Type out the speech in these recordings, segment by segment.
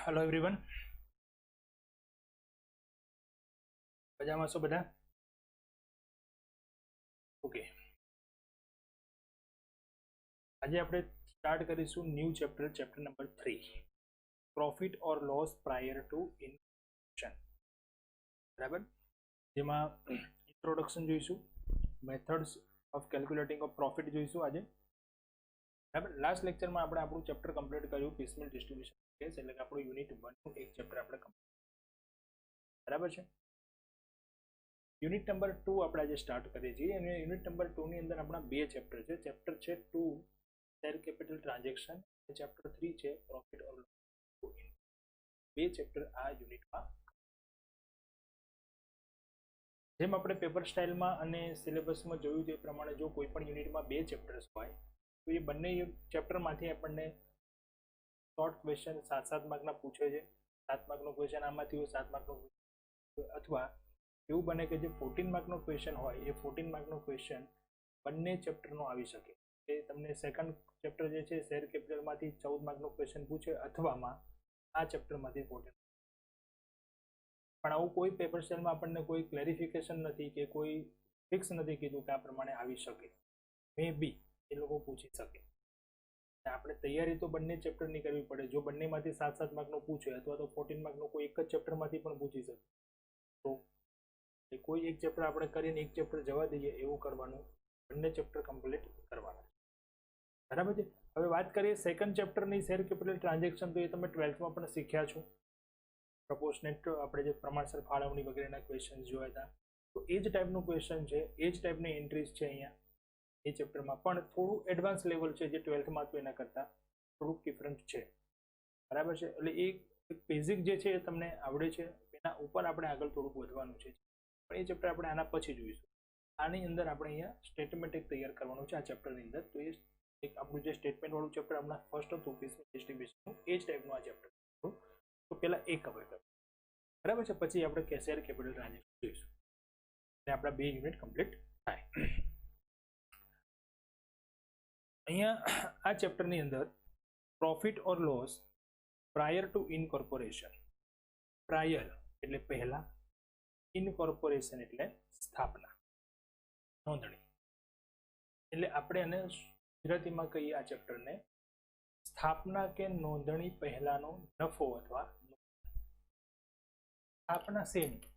Hello everyone, મજામાં છો બધા? ઓકે, આજે આપણે સ્ટાર્ટ કરીશું new chapter number 3, profit or loss prior two ઇન્વેસ્ટન. બરાબર, જેમાં ઇન્ટ્રોડક્શન જોઈશું, methods of calculating of profit જોઈશું આજે. બરાબર, લાસ્ટ લેક્ચરમાં આપણે આપણું ચેપ્ટર કમ્પ્લીટ કર્યું પીસમેલ ડિસ્ટ્રીબ્યુશન કેસ, એટલે કે આપણું યુનિટ 1 નું એક ચેપ્ટર આપણે કમ્પ્લીટ. બરાબર છે. યુનિટ નંબર 2 આપણે આજે સ્ટાર્ટ કરીએ છીએ અને યુનિટ નંબર 2 ની અંદર આપણા બે ચેપ્ટર છે. ચેપ્ટર છે 2 શેર કેપિટલ ટ્રાન્ઝેક્શન અને ચેપ્ટર 3 છે પ્રોફિટ ઓર લોસ. બે ચેપ્ટર આ યુનિટમાં. જેમ આપણે પેપર સ્ટાઇલમાં અને સિલેબસમાં જોયું તે પ્રમાણે જો કોઈ પણ યુનિટમાં બે ચેપ્ટર્સ હોય તો એ બંને ચેપ્ટરમાંથી આપણને શોર્ટ ક્વેશ્ચન 7 માર્કના પૂછે છે. 7 માર્કનો ક્વેશ્ચન આમાંથી હોય, 7 માર્કનો, અથવા એવું બને કે જે 14 માર્કનો ક્વેશ્ચન હોય એ 14 માર્કનો ક્વેશ્ચન બંને ચેપ્ટરનો આવી શકે. એ તમને સેકન્ડ ચેપ્ટર જે છે શેર કેપિટલમાંથી 14 માર્કનો ક્વેશ્ચન પૂછે અથવામાં આ ચેપ્ટરમાંથી 14. પણ આવું કોઈ પેપર સ્ટાઇલમાં આપણને કોઈ ક્લેરિફિકેશન નથી કે કોઈ ફિક્સ નથી કીધું કે આ પ્રમાણે આવી શકે. મે બી એ લોકો પૂછી શકે. આપણે તૈયારી તો બંને ચેપ્ટરની કરવી પડે. જો બંનેમાંથી 7 માર્કનો પૂછે અથવા તો 14 માર્કનો કોઈ એક જ ચેપ્ટરમાંથી પણ પૂછી શકે તો કોઈ એક ચેપ્ટર આપણે કરીને એક ચેપ્ટર જવા દઈએ એવું કરવાનું, બંને ચેપ્ટર કમ્પ્લીટ કરવાના. બરાબર છે. હવે વાત કરીએ સેકન્ડ ચેપ્ટરની શેર કેપિટલ ટ્રાન્ઝેક્શન. તો એ તમે 12થમાં પણ શીખ્યા છો. પ્રપોર્શનેટ આપણે જે પ્રમાણસર ફાળવણી વગેરેના ક્વેશ્ચન જોયા હતા, તો એ જ ટાઈપનું ક્વેશ્ચન છે, એ જ ટાઈપની એન્ટ્રીઝ છે અહીંયા એ ચેપ્ટરમાં, પણ થોડું એડવાન્સ લેવલ છે જે 12થમાં હતું એના કરતાં થોડુંક ડિફરન્ટ છે. બરાબર છે. એટલે એક બેઝિક જે છે એ તમને આવડે છે, એના ઉપર આપણે આગળ થોડુંક વધવાનું છે. પણ એ ચેપ્ટર આપણે આના પછી જોઈશું. આની અંદર આપણે અહીંયા સ્ટેટમેન્ટ એક તૈયાર કરવાનું છે આ ચેપ્ટરની અંદર. તો એ એક આપણું જે સ્ટેટમેન્ટ વાળું ચેપ્ટર હમણાં ફર્સ્ટ હતું પીસમેલ ડિસ્ટ્રીબ્યુશનનું, એ જ ટાઈપનું આ ચેપ્ટર. તો પહેલા એ કવર કરીએ. બરાબર છે. પછી આપણે શેર કેપિટલ ટ્રાન્ઝેક્શન જોઈશું અને આપણા બે યુનિટ કમ્પ્લીટ થાય. અહીંયા આ ચેપ્ટરની અંદર profit or loss prior two ઇનકોર્પોરેશન. Prior એટલે પહેલા, ઇનકોર્પોરેશન એટલે સ્થાપના, નોંધણી. એટલે આપણે એને ગુજરાતીમાં કહીએ આ ચેપ્ટરને સ્થાપના કે નોંધણી પહેલાનો નફો અથવા સ્થાપના શેની?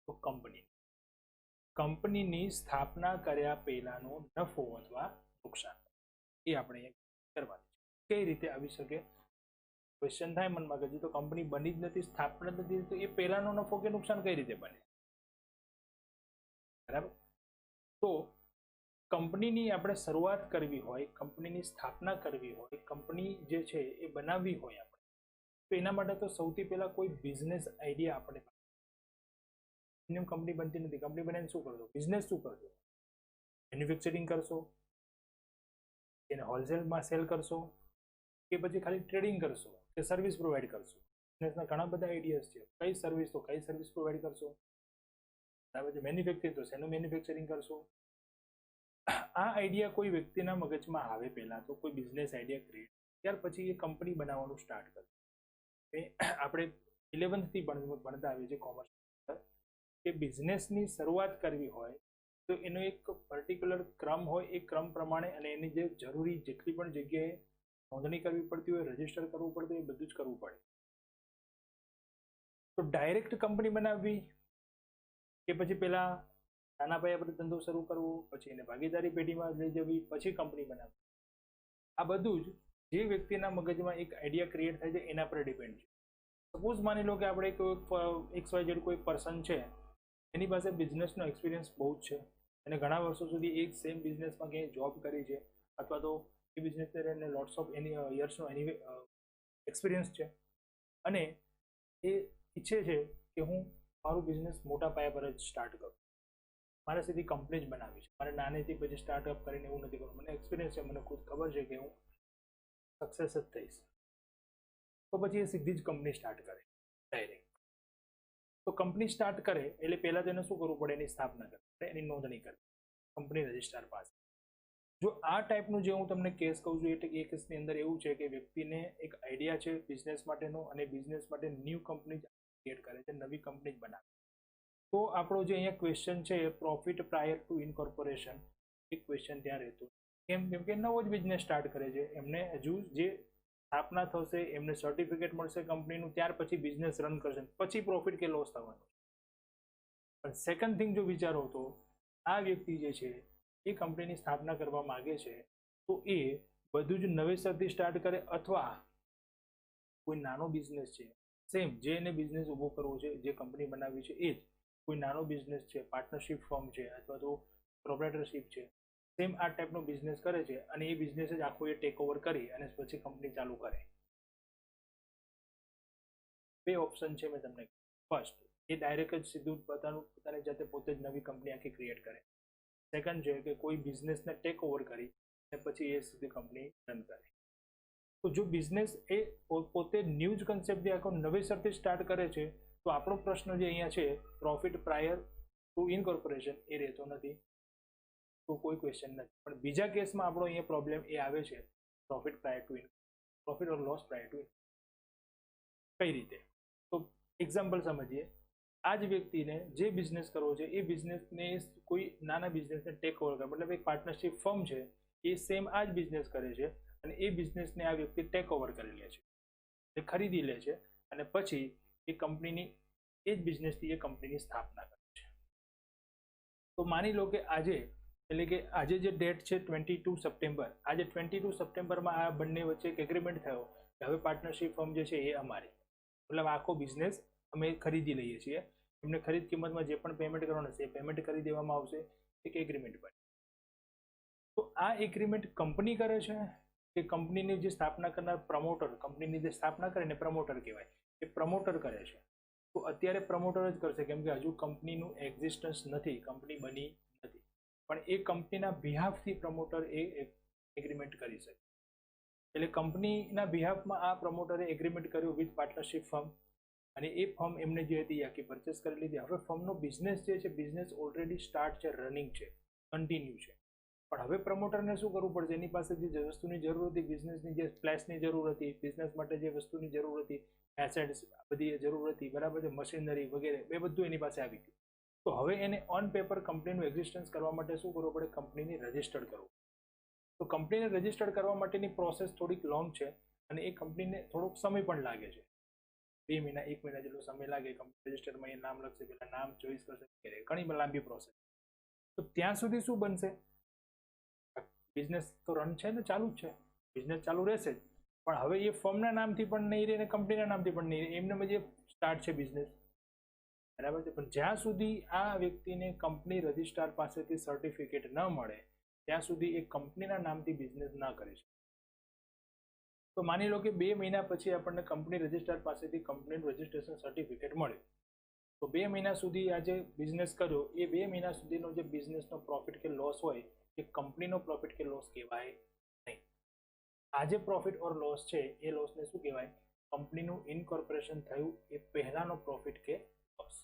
તો કંપનીની સ્થાપના કર્યા પહેલાનો નફો અથવા નુકસાન એ આપણે કરવાની છે. કઈ રીતે આવી શકે? ક્વેશ્ચન થાય મનમાં કે તો કંપની બની જ નથી, સ્થાપના નથી, તો એ પહેલાનો નફો કે નુકસાન કઈ રીતે બને? બરાબર. તો કંપનીની આપણે શરૂઆત કરવી હોય, કંપનીની સ્થાપના કરવી હોય, કંપની જે છે એ બનાવવી હોય આપણે, તો એના માટે તો સૌથી પહેલા કોઈ બિઝનેસ આઈડિયા આપણે. કંપની બનતી નથી. કંપની બનાવીને શું કરશો? બિઝનેસ શું કરશો? મેન્યુફેક્ચરિંગ કરશો, એને હોલસેલમાં સેલ કરશો, કે પછી ખાલી ટ્રેડિંગ કરશો, કે સર્વિસ પ્રોવાઈડ કરશો? બિઝનેસના ઘણા બધા આઈડિયાઝ છે. કઈ સર્વિસ, તો કઈ સર્વિસ પ્રોવાઈડ કરશો? બરાબર છે. મેન્યુફેક્ચરિંગ તો શેનું મેન્યુફેક્ચરિંગ કરશો? આ આઈડિયા કોઈ વ્યક્તિના મગજમાં આવે પહેલા, તો કોઈ બિઝનેસ આઈડિયા ક્રિએટ, ત્યાર પછી એ કંપની બનાવવાનું સ્ટાર્ટ કરે. આપણે 11થથી ભણતા આવીએ છીએ કોમર્સ કે બિઝનેસની શરૂઆત કરવી હોય તો એનો એક પર્ટિક્યુલર ક્રમ હોય, એ ક્રમ પ્રમાણે અને એની જે જરૂરી જેટલી પણ જગ્યાએ નોંધણી કરવી પડતી હોય, રજીસ્ટર કરવું પડતું હોય, એ બધું જ કરવું પડે. તો ડાયરેક્ટ કંપની બનાવવી કે પછી પેલા નાના પાયા પર ધંધો શરૂ કરવો, પછી એને ભાગીદારી પેઢીમાં લઈ જવી, પછી કંપની બનાવવી, આ બધું જ જે વ્યક્તિના મગજમાં એક આઈડિયા ક્રિએટ થાય છે એના પર ડિપેન્ડ છે. સપોઝ માની લો કે આપણે XYZ કોઈ પર્સન છે, એની પાસે બિઝનેસનો એક્સપિરિયન્સ બહુ જ છે, અને ઘણા વર્ષો સુધી એક સેમ બિઝનેસમાં ક્યાંય જોબ કરી છે, અથવા તો એ બિઝનેસને એને લોટ્સ ઓફ યર્સનો એક્સપિરિયન્સ છે, અને એ ઈચ્છે છે કે હું મારું બિઝનેસ મોટા પાયા પર જ સ્ટાર્ટ કરું, મારે સીધી કંપની જ બનાવી છે, મારે નાનેથી પછી સ્ટાર્ટઅપ કરીને એવું નથી કરવું, મને એક્સપિરિયન્સ છે, મને ખુદ ખબર છે કે હું સક્સેસ જ થઈશ. તો પછી એ સીધી જ કંપની સ્ટાર્ટ કરે ડાયરેક્ટ. તો કંપની સ્ટાર્ટ કરે એટલે પહેલા તેને શું કરવું પડે? એની સ્થાપના કરે, એની નોંધણી કરે કંપની રજિસ્ટ્રાર પાસે. જો આ ટાઈપનું જે હું તમને કેસ કહું છું એટલે એ કેસની અંદર એવું છે કે વ્યક્તિને એક આઈડિયા છે બિઝનેસ માટેનો અને બિઝનેસ માટે ન્યૂ કંપની ક્રિએટ કરે છે, નવી કંપની બનાવે. તો આપણો જે અહીંયા ક્વેશ્ચન છે પ્રોફિટ પ્રાયર ટુ ઇનકોર્પોરેશન, એક ક્વેશ્ચન ત્યાં રહેતું. કેમ કે નવો જ બિઝનેસ સ્ટાર્ટ કરે છે, એમને હજુ જે સ્થાપના થશે, એમને સર્ટિફિકેટ મળશે કંપનીનું, ત્યાર પછી બિઝનેસ રન કરશે, પછી પ્રોફિટ કે લોસ થવાનું. પણ સેકન્ડ થિંગ જો વિચારો તો આ વ્યક્તિ જે છે એ કંપનીની સ્થાપના કરવા માંગે છે, તો એ બધું જ નવેસરથી સ્ટાર્ટ કરે અથવા કોઈ નાનો બિઝનેસ છે સેમ જે એને બિઝનેસ ઊભો કરવો છે, જે કંપની બનાવી છે એ જ કોઈ નાનો બિઝનેસ છે, પાર્ટનરશિપ ફર્મ છે અથવા તો પ્રોપ્રાઇટરશિપ છે, સેમ આ ટાઈપનો બિઝનેસ કરે છે અને એ બિઝનેસ જ આખો એ ટેક ઓવર કરી અને પછી કંપની ચાલુ કરે. બે ઓપ્શન છે મેં તમને. ફર્સ્ટ, એ ડાયરેક્ટ જ સીધું પોતાની જાતે પોતે જ નવી કંપની આખી ક્રિએટ કરે. સેકન્ડ છે કે કોઈ બિઝનેસને ટેક ઓવર કરી અને પછી એ સીધી કંપની રન કરે. તો જો બિઝનેસ એ પોતે ન્યૂ જ કન્સેપ્ટથી આખો નવેસરથી સ્ટાર્ટ કરે છે, તો આપણો પ્રશ્ન જે અહીંયા છે પ્રોફિટ પ્રાયર ટુ ઇનકોર્પોરેશન એ રહેતો નથી, તો કોઈ ક્વેશ્ચન નથી. પણ બીજા કેસમાં આપણો અહીંયા પ્રોબ્લેમ એ આવે છે profit prior two profit or loss prior two. કઈ રીતે? તો એક્ઝામ્પલ સમજીએ. આ જ વ્યક્તિને જે બિઝનેસ કરવો છે એ બિઝનેસને કોઈ નાના બિઝનેસને ટેક ઓવર કરે, મતલબ એક પાર્ટનરશિપ ફર્મ છે એ સેમ આ જ બિઝનેસ કરે છે અને એ બિઝનેસને આ વ્યક્તિ ટેક ઓવર કરી લે છે, એ ખરીદી લે છે અને પછી એ કંપનીની એ જ બિઝનેસથી એ કંપનીની સ્થાપના કરે છે. તો માની લો કે આજે એટલે કે આજે જે ડેટ છે 22 સપ્ટેમ્બર, આજે 22 સપ્ટેમ્બરમાં આ બંને વચ્ચે એક એગ્રીમેન્ટ થયો કે હવે પાર્ટનરશિપ ફર્મ જે છે એ અમારી, મતલબ આખો બિઝનેસ અમે ખરીદી લઈએ છીએ, એમને ખરીદ કિંમતમાં જે પણ પેમેન્ટ કરવાનું છે એ પેમેન્ટ કરી દેવામાં આવશે, એક એગ્રીમેન્ટ પર. તો આ એગ્રીમેન્ટ કંપની કરે છે કે કંપનીની જે સ્થાપના કરનાર પ્રમોટર, કંપનીની જે સ્થાપના કરે ને પ્રમોટર કહેવાય, એ પ્રમોટર કરે છે. તો અત્યારે પ્રમોટર જ કરશે કેમ કે હજુ કંપનીનું એક્ઝિસ્ટન્સ નથી, કંપની બની નથી, પણ એ કંપનીના બિહાફથી પ્રમોટર એ એગ્રીમેન્ટ કરી શકે. એટલે કંપનીના બિહાફમાં આ પ્રમોટરે એગ્રીમેન્ટ કર્યું વિથ પાર્ટનરશિપ ફર્મ અને એ ફર્મ એમને જે હતી આખી પરચેસ કરી લીધી. હવે ફર્મનો બિઝનેસ જે છે, બિઝનેસ ઓલરેડી સ્ટાર્ટ છે, રનિંગ છે, કન્ટિન્યુ છે. પણ હવે પ્રમોટરને શું કરવું પડશે? એની પાસે જે વસ્તુની જરૂર હતી, બિઝનેસની જે ફ્લેશની જરૂર હતી, બિઝનેસ માટે જે વસ્તુની જરૂર હતી, એસેટ્સ બધી જરૂર હતી, બરાબર છે, મશીનરી વગેરે એ બધું એની પાસે આવી ગયું. તો હવે એને ઓન પેપર કંપનીનું એક્ઝિસ્ટન્સ કરવા માટે શું કરવું પડે? કંપનીને રજિસ્ટર્ડ કરવું. તો કંપનીને રજિસ્ટર્ડ કરવા માટેની પ્રોસેસ થોડીક લોંગ છે અને એ કંપનીને થોડોક સમય પણ લાગે છે. 2 મહિના 1 મહિના જેટલો સમય લાગે. કંપની રજિસ્ટરમાં એ નામ લખશે, પેલા નામ ચોઈસ કરશે, ઘણી લાંબી પ્રોસેસ. તો ત્યાં સુધી શું બનશે? બિઝનેસ તો રન છે ને, ચાલુ જ છે, બિઝનેસ ચાલુ રહેશે જ, પણ હવે એ ફર્મના નામથી પણ નહીં રહે ને કંપનીના નામથી પણ નહીં રહે, એમને જે સ્ટાર્ટ છે બિઝનેસ, બરાબર છે. પણ જ્યાં સુધી આ વ્યક્તિને કંપની રજિસ્ટ્રાર પાસેથી સર્ટિફિકેટ ન મળે ત્યાં સુધી એ કંપનીના નામથી બિઝનેસ ના કરી શકે. તો માની લો કે 2 મહિના પછી આપણને કંપની રજિસ્ટ્રાર પાસેથી કંપનીનું રજિસ્ટ્રેશન સર્ટિફિકેટ મળ્યું. તો 2 મહિના સુધી આ જે બિઝનેસ કર્યો એ 2 મહિના સુધીનો જે બિઝનેસનો પ્રોફિટ કે લોસ હોય એ કંપનીનો પ્રોફિટ કે લોસ કહેવાય નહીં. આ જે પ્રોફિટ ઓર લોસ છે એ લોસને શું કહેવાય? કંપનીનું ઇનકોર્પોરેશન થયું એ પહેલાનો પ્રોફિટ કે લોસ.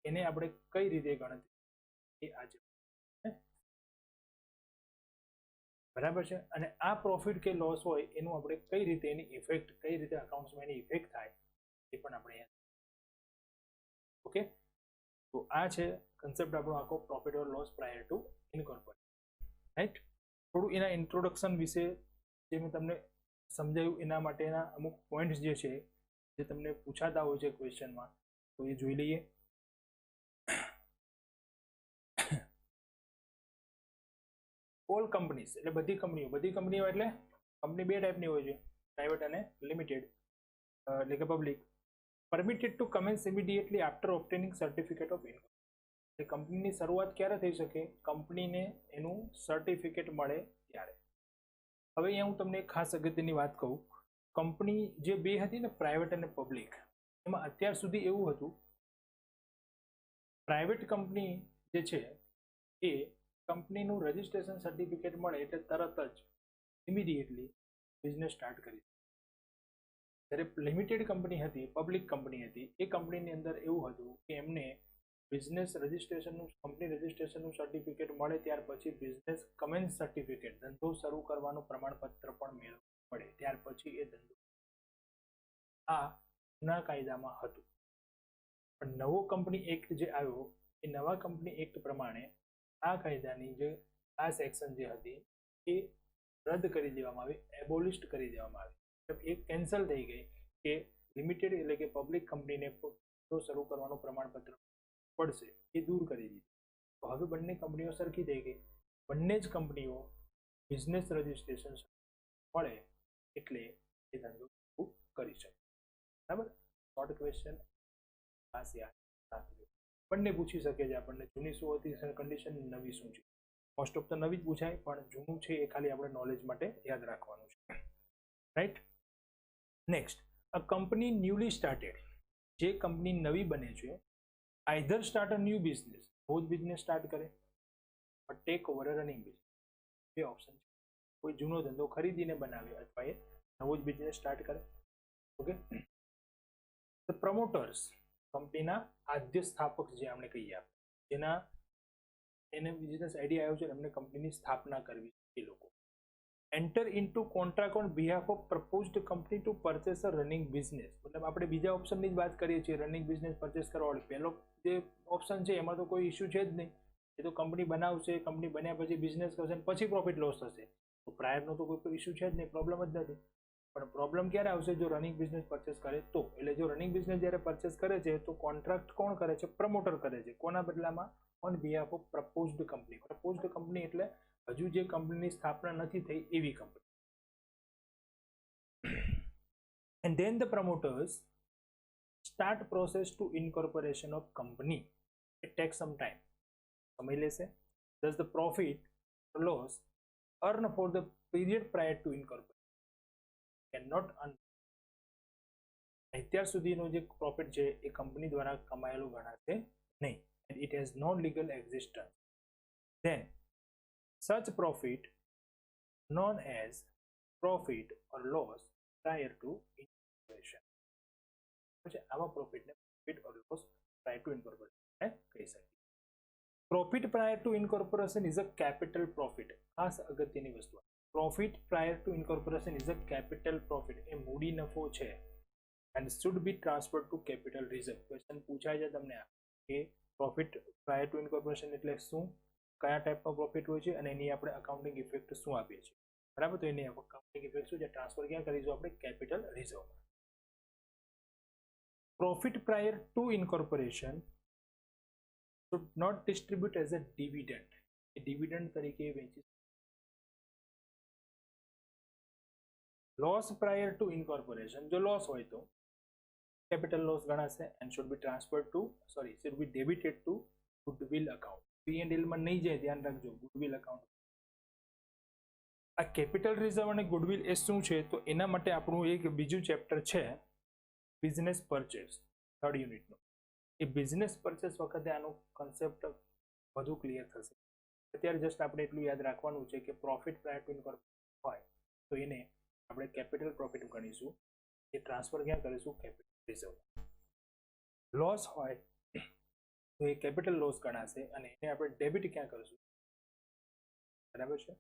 એને આપણે કઈ રીતે ગણતરી એ આજે, બરાબર છે. અને આ પ્રોફિટ કે લોસ હોય એનું આપણે કઈ રીતે એની ઇફેક્ટ, કઈ રીતે અકાઉન્ટ્સમાં એની ઇફેક્ટ થાય એ પણ આપણે ઓકે. તો આ છે કન્સેપ્ટ આપણો આખો profit or loss prior two ઇનકોર્પોરેશન, right. થોડું એના ઇન્ટ્રોડક્શન વિશે જે મેં તમને સમજાવ્યું એના માટેના અમુક પોઈન્ટ્સ જે છે જે તમને પૂછાતા હોય છે ક્વેશ્ચનમાં, તો એ જોઈ લઈએ. ઓલ કંપનીઝ એટલે બધી કંપનીઓ એટલે કંપની બે ટાઈપની હોય છે, પ્રાઇવેટ અને લિમિટેડ એટલે કે public. Permitted to commence immediately after obtaining certificate of income. એટલે કંપનીની શરૂઆત ક્યારે થઈ શકે? કંપનીને એનું સર્ટિફિકેટ મળે ત્યારે. હવે અહીંયા હું તમને એક ખાસ અગત્યની વાત કહું. કંપની જે બે હતી ને, પ્રાઇવેટ અને પબ્લિક, એમાં અત્યાર સુધી એવું હતું પ્રાઇવેટ કંપની જે છે એ કંપનીનું રજિસ્ટ્રેશન સર્ટિફિકેટ મળે એટલે તરત જ ઇમિડિયેટલી બિઝનેસ સ્ટાર્ટ કરી. જ્યારે લિમિટેડ કંપની હતી, પબ્લિક કંપની હતી, એ કંપનીની અંદર એવું હતું કે એમને બિઝનેસ રજિસ્ટ્રેશનનું કંપની રજિસ્ટ્રેશનનું સર્ટિફિકેટ મળે ત્યાર પછી બિઝનેસ કમેન્સ સર્ટિફિકેટ ધંધો શરૂ કરવાનું પ્રમાણપત્ર પણ મેળવવું પડે, ત્યાર પછી એ ધંધો આ જૂના કાયદામાં હતું. પણ નવો કંપની એક્ટ જે આવ્યો એ નવા કંપની એક્ટ પ્રમાણે આ કાયદાની જે આ સેક્શન જે હતી એ રદ કરી દેવામાં આવી, એબોલિસ્ટ કરી દેવામાં આવી. એ કેન્સલ થઈ ગઈ કે લિમિટેડ એટલે કે પબ્લિક કંપનીને શરૂ કરવાનું પ્રમાણપત્ર પડશે એ દૂર કરી દીધું. તો હવે બંને કંપનીઓ સરખી થઈ ગઈ, બંને જ કંપનીઓ બિઝનેસ રજિસ્ટ્રેશન મળે એટલે એ ધંધો કરી શકે. બરાબર, શોર્ટ ક્વેશ્ચન ખાસ યાદ રાખજો. બંને પૂછી શકે છે આપણને, જૂની શું હતી કન્ડિશન, નવી શું છે. મોસ્ટ ઓફ તો નવી જ પૂછાય, પણ જૂનું છે એ ખાલી આપણે નોલેજ માટે યાદ રાખવાનું છે. રાઈટ. નેક્સ્ટ, અ કંપની ન્યૂલી સ્ટાર્ટેડ, જે કંપની નવી બને છે, either start a new business, નવો જ બિઝનેસ સ્ટાર્ટ કરે, take over a running business. બે ઓપ્શન છે, કોઈ જૂનો ધંધો ખરીદીને બનાવે અથવા એ નવો જ બિઝનેસ સ્ટાર્ટ કરે. ઓકે. ધ પ્રમોટર્સ, કંપનીના આદ્ય સ્થાપક જે આપણે કહીએ, જેના એને બિઝનેસ આઈડિયા આવ્યો છે એમને કંપનીની સ્થાપના કરવી એ લોકો. Enter into contract on behalf of proposed company to purchase a running business. મતલબ આપણે બીજા ઓપ્શનની જ વાત કરીએ છીએ, રનિંગ બિઝનેસ પરચેસ કરવા વાળી. પહેલો જે ઓપ્શન છે એમાં તો કોઈ ઇસ્યુ છે જ નહીં, એ તો કંપની બનાવશે, કંપની બન્યા પછી બિઝનેસ કરશે પછી પ્રોફિટ લોસ થશે, તો પ્રાયરનો તો કોઈ ઇસ્યુ છે જ નહીં, પ્રોબ્લેમ જ નથી. પણ પ્રોબ્લેમ ક્યારે આવશે, જો રનિંગ બિઝનેસ પરચેસ કરે તો. એટલે જો રનિંગ બિઝનેસ જ્યારે પરચેસ કરે છે તો કોન્ટ્રાક્ટ કોણ કરે છે, પ્રમોટર કરે છે. કોના બદલામાં, on behalf of proposed company. Proposed company એટલે હજુ જે કંપનીની સ્થાપના નથી થઈ એવી company. And then the promoters start process to incorporation of company. It takes some time. સમય લેશે. Thus the profit or loss earned for the period prior to incorporation cannot earn. અત્યાર સુધીનો જે પ્રોફિટ છે એ કંપની દ્વારા કમાયેલું ગણાશે નહીં. And it has no legal existence. Then such profit known as profit or loss prior to incorporation. આવા પ્રોફિટને profit or loss prior to incorporation કહી શકીએ. Profit prior to incorporation is a capital profit. ખાસ અગત્યની વસ્તુ, profit prior to incorporation is a capital profit. એ મૂડી નફો છે and should be transfer to capital reserve. Question પૂછાય છે તમને કે પ્રોફિટ પ્રાયર ટુ ઇન્કોર્પોરેશન એટલે શું, કયા ટાઈપનો પ્રોફિટ હોય છે અને એની આપણે અકાઉન્ટિંગ ઇફેક્ટ શું આપીએ છીએ. બરાબર, તો એની અકાઉન્ટિંગ ઇફેક્ટ શું છે, ટ્રાન્સફર ક્યાં કરીશું આપણે, capital reserve. Profit prior to incorporation should not distribute as a dividend. A dividend તરીકે વેચી. Loss prior to incorporation, જો loss હોય તો capital loss ગણાશે and should be transferred to, should be debited to goodwill account. P&L માં નહીં જાય, ધ્યાન રાખજો, goodwill account. આ કેપિટલ રિઝર્વ અને ગુડવિલ એ શું છે, તો એના માટે આપણું એક બીજું ચેપ્ટર છે બિઝનેસ પરચેસ, થર્ડ યુનિટનું. એ બિઝનેસ પરચેસ વખતે આનો કન્સેપ્ટ વધુ ક્લિયર થશે. અત્યારે જસ્ટ આપણે એટલું યાદ રાખવાનું છે કે પ્રોફિટ પ્રાયર ટુ ઇન્કોર્પોરેશન હોય તો એને આપણે કેપિટલ પ્રોફિટ ગણીશું, એ ટ્રાન્સફર ક્યાં કરીશું, કેપિટલ રિઝર્વ. લોસ હોય તો એ કેપિટલ લોસ ગણાશે અને એને આપણે ડેબિટ ક્યાં કરીશું. બરાબર છે.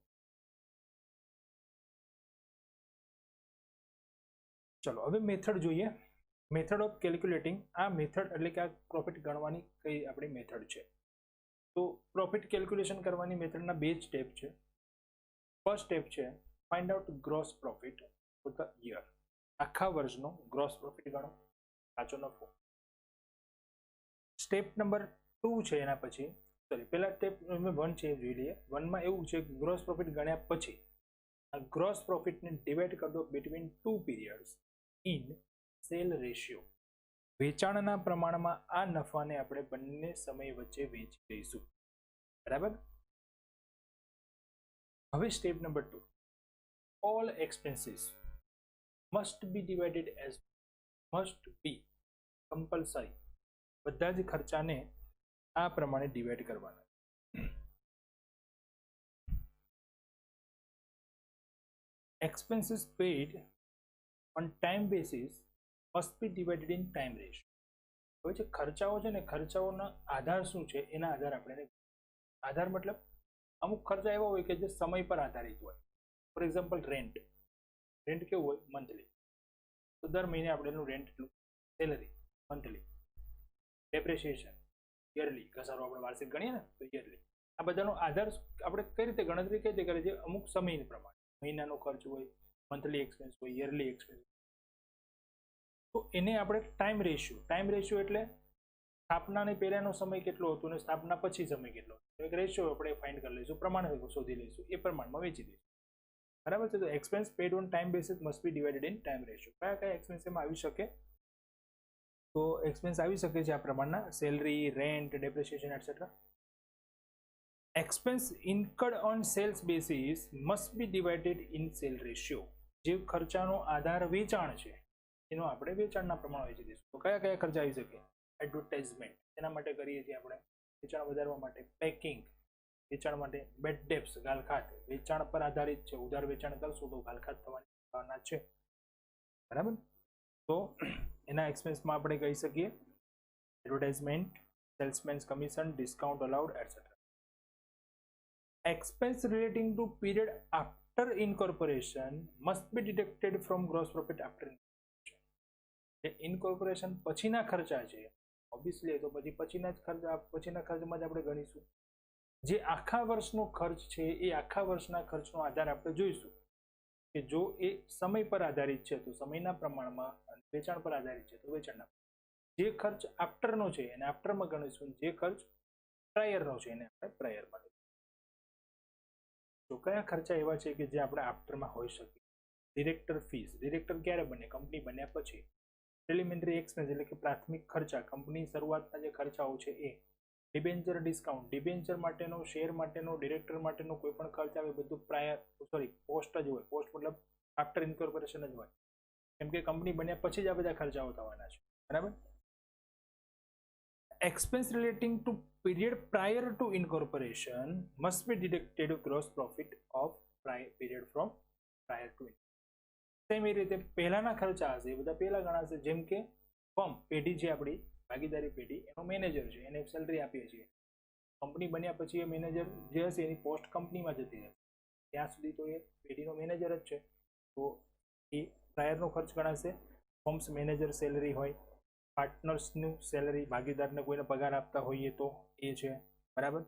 ચલો હવે મેથડ જોઈએ. Method of calculating. આ મેથડ એટલે કે આ પ્રોફિટ ગણવાની કઈ આપણી મેથડ છે. તો પ્રોફિટ કેલ્ક્યુલેશન કરવાની મેથડના બે જ સ્ટેપ છે. ફર્સ્ટ સ્ટેપ છે find out gross profit for the year. આખા વર્ષનો ગ્રોસ પ્રોફિટ ગણો, સાચો નફો. સ્ટેપ નંબર 2 છે એના પછી, પહેલા સ્ટેપ નંબર 1 છે એ જોઈ લઈએ. 1 માં એવું છે કે ગ્રોસ પ્રોફિટ ગણ્યા પછી આ ગ્રોસ પ્રોફિટને ડિવાઈડ કરી દો between 2 periods in sale ratio. વેચાણના પ્રમાણમાં આ નફાને આપણે બંને સમય વચ્ચે વેચી દઈશું. બરાબર. હવે step number 2, all expenses must be divided as, must be compulsory, બધા જ ખર્ચાને આ પ્રમાણે ડિવાઈડ કરવાના. Expenses paid on time basis must be divided in time ratio. હવે જે ખર્ચાઓ છે ને, ખર્ચાઓના આધાર શું છે એના આધાર આપણે, આધાર મતલબ અમુક ખર્ચા એવા હોય કે જે સમય પર આધારિત હોય. For example rent. રેન્ટ કેવું હોય? મંથલી. તો દર મહિને આપણે એનું રેન્ટ એટલું. Salary monthly. Depreciation yearly. ઘસારો આપણે વાર્ષિક ગણીએ ને તો યરલી. આ બધાનો આધાર આપણે કઈ રીતે ગણતરી કઈ રીતે કરીએ છીએ? અમુક સમય પ્રમાણે. મહિનાનો ખર્ચ હોય, મંથલી એક્સપેન્સ હોય, યરલી એક્સપેન્સ. તો એને આપણે ટાઈમ રેશિયો એટલે સ્થાપનાની પહેલાનો સમય કેટલો હતો અને સ્થાપના પછી સમય કેટલો હતો, એક રેશિયો આપણે ફાઇન્ડ કરી લઈશું, પ્રમાણ શોધી લઈશું, એ પ્રમાણમાં વેચી દઈશું. બરાબર છે? તો expense paid on time basis must be divided in time ratio. કયા કયા એક્સપેન્સ એમાં આવી શકે? તો એક્સપેન્સ આવી શકે છે આ પ્રમાણના: salary, rent, depreciation etcetera. Expense incurred on sales basis must be divided in sale ratio. જે ખર્ચાનો આધાર વેચાણ છે એનો આપણે વેચાણના પ્રમાણ વેચી દઈશું. તો કયા કયા ખર્ચા આવી શકે? એડવર્ટાઇઝમેન્ટ, એના માટે કરીએ છીએ આપણે વેચાણ વધારવા માટે. પેકિંગ, વેચાણ માટે. બેડ ડેપ્સ, ગાલખાત, વેચાણ પર આધારિત છે. ઉધાર વેચાણ કરશું તો ગાલખાત થવાની સંભાવના છે. બરાબર? તો એના એક્સપેન્સમાં આપણે કહી શકીએ advertisement, salesmen's commission, discount allowed etcetera. Expense relating to period after incorporation must be deducted from gross profit after. Incorporation પછીના ખર્ચા છે ઓબ્વિયસલી, તો પછીના ખર્ચમાં જ આપણે ગણીશું. જે આખા વર્ષનો ખર્ચ છે એ આખા વર્ષના ખર્ચનો આધાર આપણે જોઈશું કે જો એ સમય પર આધારિત છે તો સમયના પ્રમાણમાં, વેચાણ પર આધારિત છે તો વેચાણના. જે ખર્ચ આફ્ટરનો છે એને આફ્ટરમાં ગણીશું, જે ખર્ચ પ્રાયરનો છે એને આપણે પ્રાયરમાં ગણીશું. તો કયા ખર્ચા એવા છે કે જે આપણે આફ્ટરમાં હોઈ શકે? Director fees. ડિરેક્ટર ક્યારે બને? કંપની બન્યા પછી. પ્રિલિમિનરી એક્સપેન્સ એટલે કે પ્રાથમિક ખર્ચા, કંપની શરૂઆતના જે ખર્ચાઓ છે એ. ડિબેન્ચર ડિસ્કાઉન્ટ, ડિબેન્ચર માટેનો, શેર માટેનો, ડિરેક્ટર માટેનો કોઈ પણ ખર્ચ આવે બધું પોસ્ટ જ હોય. પોસ્ટ મતલબ આફ્ટર ઇન્કોર્પોરેશન જ હોય, કેમ કે કંપની બન્યા પછી જ આ બધા ખર્ચાઓ થવાના છે. બરાબર? Expense relating to period prior to incorporation must be deducted gross profit of period from prior to. Same એ રીતે પહેલાના ખર્ચા હશે એ બધા પહેલા ગણાશે. જેમ કે ફર્મ પેઢી છે આપણી ભાગીદારી પેઢી, એનો મેનેજર છે, એને સેલરી આપીએ છીએ. કંપની બન્યા પછી એ મેનેજર જે હશે એની પોસ્ટ કંપનીમાં જતી રહેશે. ત્યાં સુધી તો એ પેઢીનો મેનેજર જ છે, તો એ પ્રાયરનો ખર્ચ ગણાશે. ફર્મ્સ મેનેજર સેલરી હોય, પાર્ટનર્સનું સેલરી, ભાગીદારને કોઈને પગાર આપતા હોઈએ તો એ છે. બરાબર?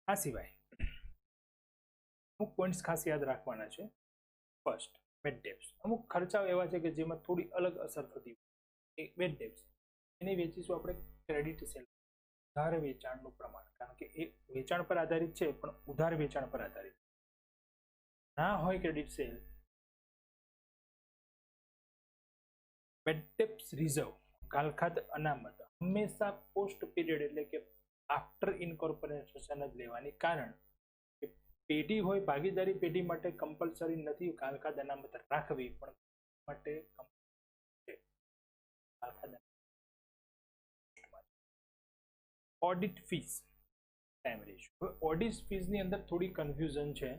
આ સિવાય અમુક પોઈન્ટ્સ ખાસ યાદ રાખવાના છે. First, bad debts. અમુક ખર્ચાઓ એવા છે કે જેમાં થોડી અલગ અસર થતી હોય. બેડ ડેપ્સ એને વેચીશું આપણે ક્રેડિટ સેલ, ઉધાર વેચાણનું પ્રમાણ, કારણ કે એ વેચાણ પર આધારિત છે પણ ઉધાર વેચાણ પર આધારિત ના હોય. Credit cell. બેડ ડેપ્સ રિઝર્વ, ગાલખાત અનામત હંમેશા પોસ્ટ પીરિયડ એટલે કે આફ્ટર ઇન્કોર્પોરેશન જ લેવાની, કારણ કે પેઢી હોય ભાગીદારી પેઢી માટે કમ્પલસરી નથી ગાલખાત અનામત રાખવી, પણ માટે audit fees, time ratio. Audit ફીસની અંદર થોડી કન્ફ્યુઝન છે.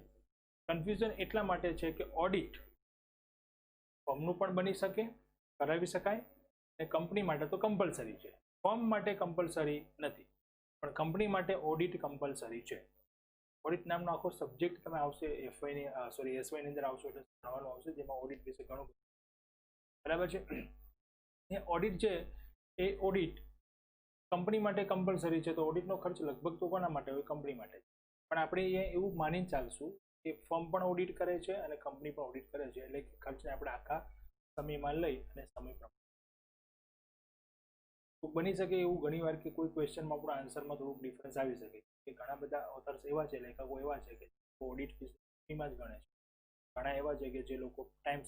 કન્ફ્યુઝન એટલા માટે છે કે ઓડિટ ફર્મનું પણ બની શકે, કરાવી શકાય, અને કંપની માટે તો કમ્પલસરી છે. ફર્મ માટે કમ્પલસરી નથી, પણ કંપની માટે ઓડિટ કમ્પલસરી છે. ઓડિટ નામનો આખો સબ્જેક્ટ તમે આવશે એસવાય ની અંદર આવશો એટલે ભણવાનું આવશે, જેમાં ઓડિટ વિશે ઘણું. બરાબર છે? એ ઓડિટ છે એ ઓડિટ કંપની માટે કમ્પલસરી છે, તો ઓડિટનો ખર્ચ લગભગ તો કોના માટે હોય? કંપની માટે. પણ આપણે અહીંયા એવું માનીને ચાલશું કે ફર્મ પણ ઓડિટ કરે છે અને કંપની પણ ઓડિટ કરે છે, એટલે ખર્ચને આપણે આખા સમયમાં લઈ અને સમય પ્રમાણે. તો બની શકે એવું ઘણીવાર કે કોઈ ક્વેશ્ચનમાં પણ આન્સરમાં થોડુંક ડિફરન્સ આવી શકે, કે ઘણા બધા ઓથર્સ એવા છે, લેખકો એવા છે કે ઓડિટ ફીસમાં જ ગણે છે. ઘણા એવા છે કે જે લોકો ટાઈમ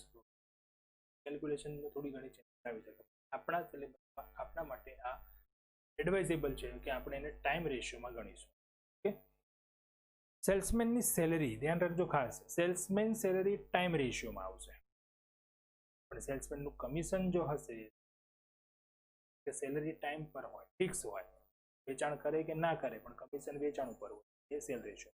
કેલ્ક્યુલેશનમાં થોડી ઘણી ચેન્જ આવી શકે. આપણા માટે આ એડવાઇઝેબલ છે કે આપણે એને ટાઈમ રેશિયોમાં ગણીશું. ઓકે? સેલ્સમેનની સેલરી ધ્યાન રાખજો ખાસ, સેલ્સમેન સેલરી ટાઈમ રેશિયોમાં આવશે. પણ સેલ્સમેનનું કમિશન જો હશે કે સેલરી ટાઈમ પર હોય, ફિક્સ હોય, વેચાણ કરે કે ના કરે પણ કમિશન વેચાણ ઉપર હોય, એ sale ratio.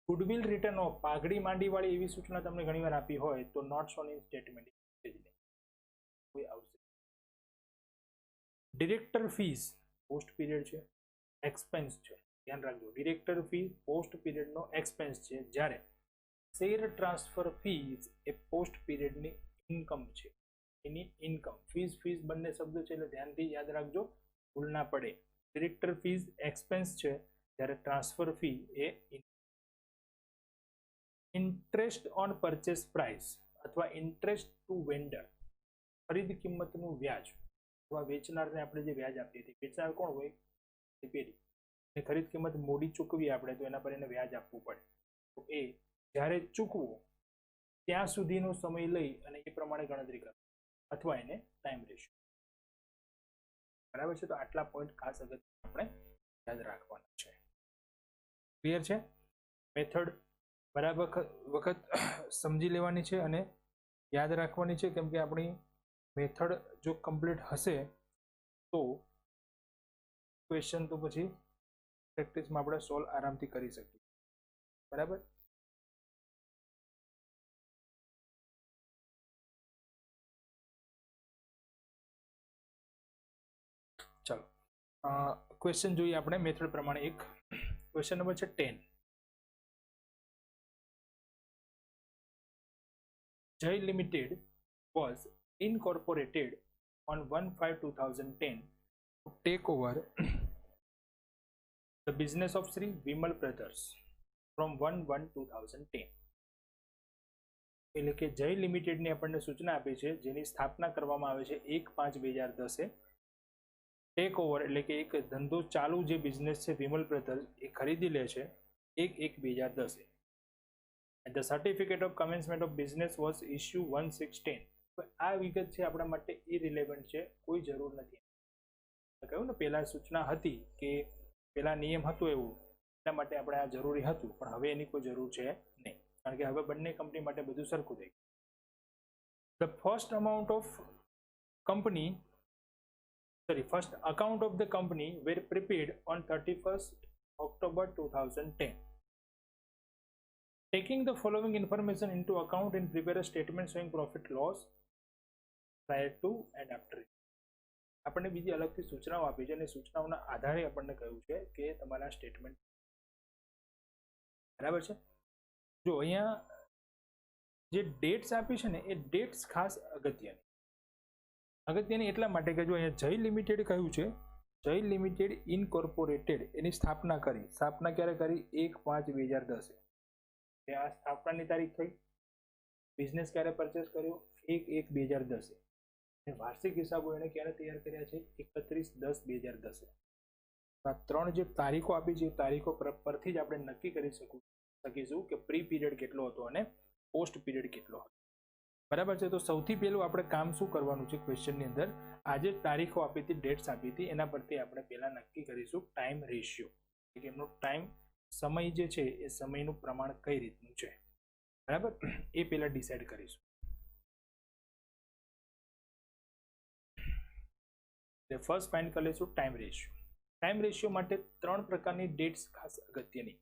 Goodwill written off, પાઘડી માંડી વાળી એવી સૂચના તમને ઘણીવાર આપી હોય તો નોટ શોન ઇન સ્ટેટમેન્ટ, જ નહીં, કોઈ આવશે. ડિરેક્ટર ફીસ પોસ્ટ પીરિયડ છે, એક્સપેન્સ છે, ધ્યાન રાખજો. ડિરેક્ટર ફી પોસ્ટ પીરિયડનો એક્સપેન્સ છે, જ્યારે શેર ટ્રાન્સફર ફીસ એ પોસ્ટ પીરિયડની ઇન્કમ છે, એની ઇન્કમ. ફીસ બંને શબ્દો છે એટલે ધ્યાનથી યાદ રાખજો, ભૂલ ના પડે. ડિરેક્ટર ફીસ એક્સપેન્સ છે, જ્યારે transfer fee A interest on purchase price અથવા ઇન્ટરેસ્ટ ટુ વેન્ડર, ખરીદ કિંમતનું વ્યાજ અથવા વેચનારને આપણે જે વ્યાજ આપીએ છીએ, વેચનાર કોણ હોય? પેઢી. ખરીદ કિંમત મોડી ચૂકવી આપણે તો એના પર એને વ્યાજ આપવું પડે, તો એ જ્યારે ચૂકવો ત્યાં સુધીનો સમય લઈ અને એ પ્રમાણે ગણતરી કરો અથવા એને ટાઈમ રેશિયો. બરાબર છે? તો આટલા પોઈન્ટ ખાસ અગત્ય આપણે યાદ રાખવાના છે. ક્લિયર છે? મેથડ બરાબર વખત સમજી લેવાની છે અને યાદ રાખવાની છે, કેમ કે આપણી મેથડ જો કમ્પ્લીટ હશે તો ક્વેશ્ચન તો પછી પ્રેક્ટિસમાં આપણે સોલ્વ આરામથી કરી શકીએ. બરાબર? ચાલો ક્વેશ્ચન જોઈએ આપણે મેથડ પ્રમાણે. એક ક્વેશ્ચન નંબર છે 10. Jai Limited was incorporated on 1/5/2010 to take over the business of Sri Vimal Brothers from 1/1/2010. એટલે કે જય લિમિટેડની આપણને સૂચના આપી છે, જેની સ્થાપના કરવામાં આવે છે 1/5/2010. ટેક ઓવર એટલે કે એક ધંધો ચાલુ જે બિઝનેસ છે વિમલ બ્રધર્સ એ ખરીદી લે છે 1/1/2010. And the certificate of commencement of business was issue 1/6/10. આ વિગત છે આપણા માટે ઇરિલેવન્ટ છે, કોઈ જરૂર નથી. કહ્યું ને પહેલા સૂચના હતી કે પહેલા નિયમ હતો એવું, એટલા માટે આપણે આ જરૂરી હતું, પણ હવે એની કોઈ જરૂર છે નહીં, કારણ કે હવે બંને કંપની માટે બધું સરખું થઈ ગયું. The first account of the company were prepared on 31st October 2010. Taking the following information into account and prepare a statement showing profit loss prior to and after. આપણને બીજી અલગથી સૂચનાઓ આપી છે અને સૂચનાઓના આધારે આપણને કહ્યું છે કે તમારા સ્ટેટમેન્ટ. બરાબર છે? જો અહીંયા જે ડેટ્સ આપી છે ને એ ડેટ્સ ખાસ અગત્યની એટલા માટે કે જો અહીંયા જય લિમિટેડ કહ્યું છે, જય લિમિટેડ ઇનકોર્પોરેટેડ એની સ્થાપના કરી. સ્થાપના ક્યારે કરી? 1/5/2010. આ સ્થાપનાની તારીખ થઈ. બિઝનેસ ક્યારે પરચેસ કર્યો? 1/1/2010. વાર્ષિક હિસાબો એને ક્યારે તૈયાર કર્યા છે? 31/10/2010. આ ત્રણ જે તારીખો આપી છે એ તારીખો પરથી જ આપણે નક્કી કરી શકીશું કે પ્રી પીરિયડ કેટલો હતો અને પોસ્ટ પીરિયડ કેટલો હતો. બરાબર છે? તો સૌથી પહેલું આપણે કામ શું કરવાનું છે ક્વેશ્ચનની અંદર, આજે તારીખો આપી હતી, ડેટ્સ આપી હતી, એના પરથી આપણે પહેલા નક્કી કરીશું ટાઈમ રેશિયો, કે એમનો ટાઈમ સમય જે છે એ સમયનું પ્રમાણ કઈ રીતનું છે. બરાબર? એ પહેલા ડિસાઈડ કરીશું. ફર્સ્ટ ફાઇન્ડ કરી લઈશું ટાઈમ રેશિયો. ટાઈમ રેશિયો માટે ત્રણ પ્રકારની ડેટ્સ ખાસ અગત્યની,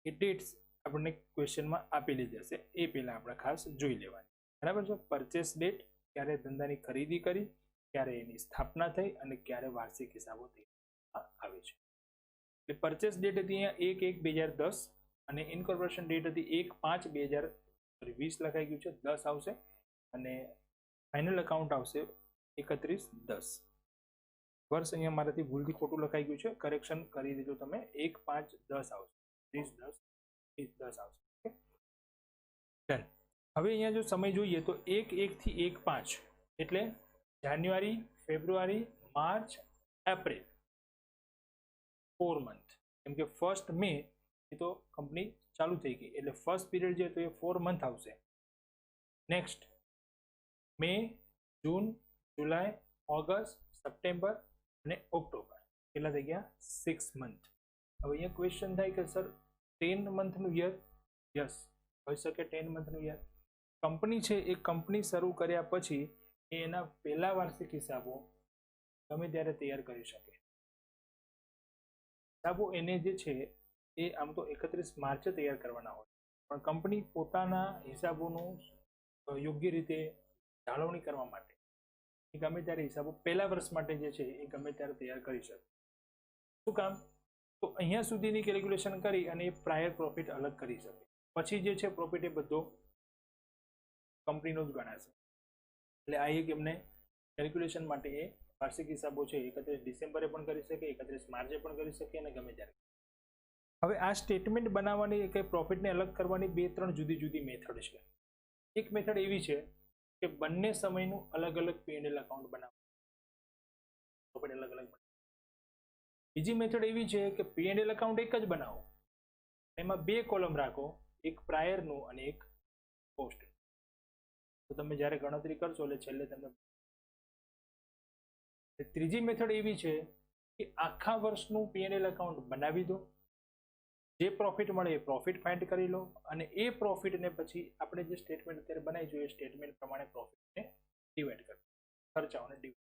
એ ડેટ્સ આપણને ક્વેશ્ચનમાં આપેલી જશે, એ પહેલા આપણે ખાસ જોઈ લેવાની. બરાબર છે? પરચેસ ડેટ, ક્યારે ધંધાની ખરીદી કરી, ક્યારે એની સ્થાપના થઈ અને ક્યારે વાર્ષિક હિસાબો આવે છે. એટલે પરચેસ ડેટ હતી અહીંયા 1/1/2010 અને ઇન્કોર્પોરેશન ડેટ હતી 1/5/2020 લખાઈ ગયું છે, 10 આવશે, અને ફાઇનલ અકાઉન્ટ આવશે 31/10. વર્ષ અહીંયા મારાથી ભૂલથી ખોટું લખાઈ ગયું છે, કરેક્શન કરી દીધું તમે, 1/5/10 આવશે, 30/10 આવશે. ડન. હવે અહીંયા જો સમય જોઈએ તો 1/1 થી 1/5 એટલે જાન્યુઆરી, ફેબ્રુઆરી, માર્ચ, એપ્રિલ, 4 મંથ. કેમ કે 1st મે એ તો કંપની ચાલુ થઈ ગઈ એટલે ફર્સ્ટ પીરિયડ જે તો એ 4 મંથ આવશે. નેક્સ્ટ મે, જૂન, જુલાઈ, ઓગસ્ટ, સપ્ટેમ્બર અને ઓક્ટોબર, કેટલા થઈ ગયા? 6 મંથ. હવે અહીંયા ક્વેશ્ચન થાય કે સર 10 મંથનું યર? યસ, હોઈ શકે 10 મંથનું યર. કંપની છે એ કંપની શરૂ કર્યા પછી એના પહેલા વાર્ષિક હિસાબો ગમે ત્યારે તૈયાર કરી શકે. હિસાબો એને જે છે એ આમ તો 31 માર્ચે તૈયાર કરવાના હોય, પણ કંપની પોતાના હિસાબોનું યોગ્ય રીતે જાળવણી કરવા માટે એ ગમે ત્યારે હિસાબો પહેલા વર્ષ માટે જે છે એ ગમે ત્યારે તૈયાર કરી શકે. શું કામ? તો અહીંયા સુધીની કેલ્ક્યુલેશન કરી અને એ પ્રાયર પ્રોફિટ અલગ કરી શકે. પછી જે છે પ્રોફિટ એ બધો કંપનીનો જ ગણાશે. એટલે આ એક એમને કેલ્ક્યુલેશન માટે એ વાર્ષિક હિસાબો છે 31 ડિસેમ્બરે પણ કરી શકે, 31 માર્ચે પણ કરી શકે અને ગમે ત્યારે. હવે આ સ્ટેટમેન્ટ બનાવવાની કે પ્રોફિટને અલગ કરવાની 2-3 જુદી જુદી મેથડ છે. એક મેથડ એવી છે કે બંને સમયનું અલગ અલગ P&L એકાઉન્ટ બનાવો, પ્રોફિટ અલગ અલગ. બીજી મેથડ એવી છે કે P&L એકાઉન્ટ એક જ બનાવો, એમાં 2 કોલમ રાખો, એક પ્રાયરનું અને એક પોસ્ટ. તો તમે જ્યારે ગણતરી કરશો એટલે છેલ્લે તમને. ત્રીજી મેથડ એવી છે કે આખા વર્ષનું P&L એકાઉન્ટ બનાવી દો, જે પ્રોફિટ મળે એ પ્રોફિટ ફાઇન્ડ કરી લો અને એ પ્રોફિટને પછી આપણે જે સ્ટેટમેન્ટ અત્યારે બનાવીશું એ સ્ટેટમેન્ટ પ્રમાણે પ્રોફિટને ડિવાઈડ કરો, ખર્ચાઓને ડિવાઈડ.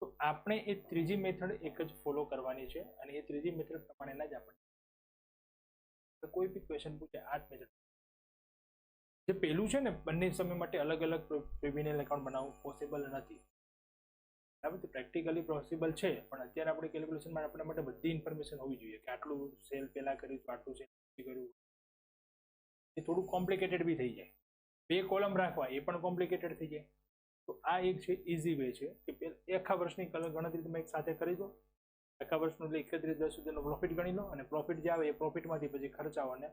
તો આપણે એ ત્રીજી મેથડ એક જ ફોલો કરવાની છે અને એ ત્રીજી મેથડ પ્રમાણેના જ આપણે કોઈ બી ક્વેશ્ચન પૂછે આ જ મેથડ. જે પેલું છે ને બંને સમય માટે અલગ અલગ P&L એકાઉન્ટ બનાવવું પોસિબલ નથી. બરાબર, તો પ્રેક્ટિકલી પોસિબલ છે પણ અત્યારે આપણે કેલ્ક્યુલેશનમાં આપણા માટે બધી ઇન્ફોર્મેશન હોવી જોઈએ કે આટલું સેલ પહેલા કર્યું તો આટલું સેલ કર્યું. એ થોડું કોમ્પ્લિકેટેડ બી થઈ જાય. 2 કોલમ રાખવા એ પણ કોમ્પ્લિકેટેડ થઈ જાય. તો આ એક છે ઇઝી વે છે કે આખા વર્ષની ગણતરી તમે એક સાથે કરી દો. આખા વર્ષનું એટલે 31-10 સુધીનો પ્રોફિટ ગણી લો અને પ્રોફિટ જે આવે એ પ્રોફિટમાંથી પછી ખર્ચાઓને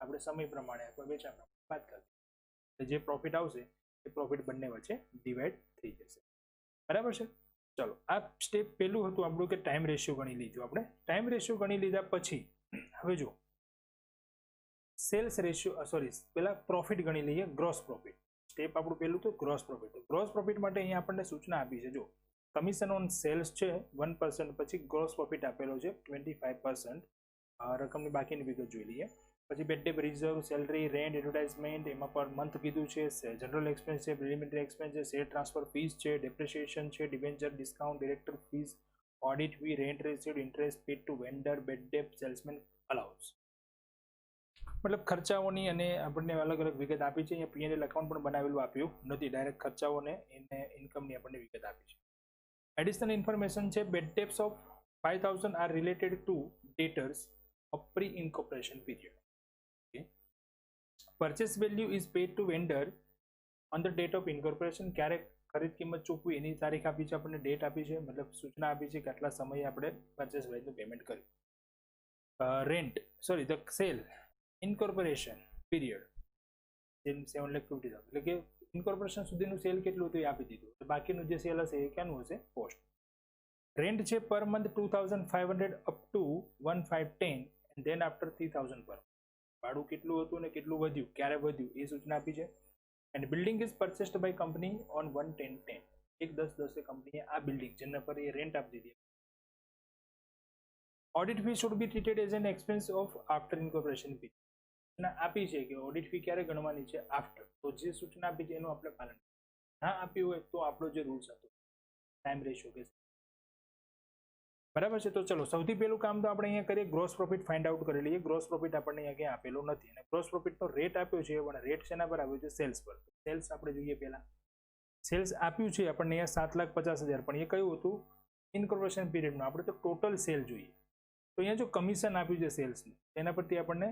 આપણે સમય પ્રમાણે અથવા વેચાણ પ્રમાણે વાત કરીએ. જે પ્રોફિટ આવશે એ પ્રોફિટ બંને વચ્ચે ડિવાઈડ થઈ જશે. બરાબર છે. ચલો, આ સ્ટેપ પહેલું હતું આપણું કે ટાઈમ રેશિયો ગણી લીધું. આપણે ટાઈમ રેશિયો ગણી લીધા પછી હવે જો સેલ્સ રેશિયો પહેલા પ્રોફિટ ગણી લઈએ. ગ્રોસ પ્રોફિટ સ્ટેપ આપણું પહેલું તો ગ્રોસ પ્રોફિટ. ગ્રોસ પ્રોફિટ માટે અહીંયા આપણને સૂચના આપી છે. જો કમિશન ઓન સેલ્સ છે 1%, પછી ગ્રોસ પ્રોફિટ આપેલો છે 25%. રકમની બાકીની વિગત જોઈ લઈએ. પછી bad debt reserve, salary, rent, advertisement, એમાં પર મંથ કીધું છે, જનરલ એક્સપેન્સ છે, પ્રિલિમિનરી એક્સપેન્સ છે, શેર ટ્રાન્સફર ફીસ છે, ડેપ્રિસિએશન છે, debenture discount, director fees, audit fee, rent received, interest paid to vendor, bad debt, salesman allowance. મતલબ ખર્ચાઓની અને આપણને અલગ અલગ વિગત આપી છે. અહીંયા P&L એકાઉન્ટ પણ બનાવેલું આપ્યું નથી, ડાયરેક્ટ ખર્ચાઓને એને ઇન્કમની આપણને વિગત આપી છે. એડિશનલ ઇન્ફોર્મેશન છે. Bad debts of 5000 are related to debtors of pre incorporation period. Purchase value is paid to vendor on the date of incorporation. ક્યારે ખરીદ કિંમત ચૂકવી એની તારીખ આપી છે, આપણને ડેટ આપી છે, મતલબ સૂચના આપી છે કે આટલા સમયે આપણે પરચેસ વેલ્યુનું પેમેન્ટ કર્યું. ધ સેલ ઇન્કોર્પોરેશન પીરિયડ 7,50,000, એટલે કે ઇન્કોર્પોરેશન સુધીનું સેલ કેટલું હતું એ આપી દીધું. બાકીનું જે સેલ હશે એ ક્યાંનું હશે? પોસ્ટ. રેન્ટ છે per month 2,500 up to 1,510 and then after 3,000 પર. ભાડું કેટલું હતું ને કેટલું વધ્યું, ક્યારે વધ્યું એ સૂચના આપી છે. And building is purchased by company on 1/10/10. 1/10/10 કંપનીએ આ બિલ્ડિંગ જેના પર એ રેન્ટ આપી દીધી. Audit fee should be treated as an expense of after incorporation fee. આપી છે કે ઓડિટ ફી ક્યારે ગણવાની છે? આફ્ટર. તો જે સૂચના આપી છે એનું આપણે પાલન ના આપ્યું હોય તો આપણો જે રૂલ્સ હતો ટાઈમ રેશિયો કે બરાબર છે. તો ચલો સૌથી પહેલું કામ તો આપણે અહીંયા કરીએ, ગ્રોસ પ્રોફિટ ફાઇન્ડ આઉટ કરી લઈએ. ગ્રોસ પ્રોફિટ આપણને અહીંયા ક્યાં આપેલો નથી અને ગ્રોસ પ્રોફિટનો રેટ આપ્યો છે પણ રેટ શેના પર આવ્યો છે? સેલ્સ પર. સેલ્સ આપણે જોઈએ પહેલા. સેલ્સ આપ્યું છે આપણને અહીંયા 7,50,000, પણ એ કયું હતું? ઇન્કોર્પોરેશન પીરિયડનું. આપણે તો ટોટલ સેલ જોઈએ. તો અહીંયા જો કમિશન આપ્યું છે સેલ્સનું એના પરથી આપણને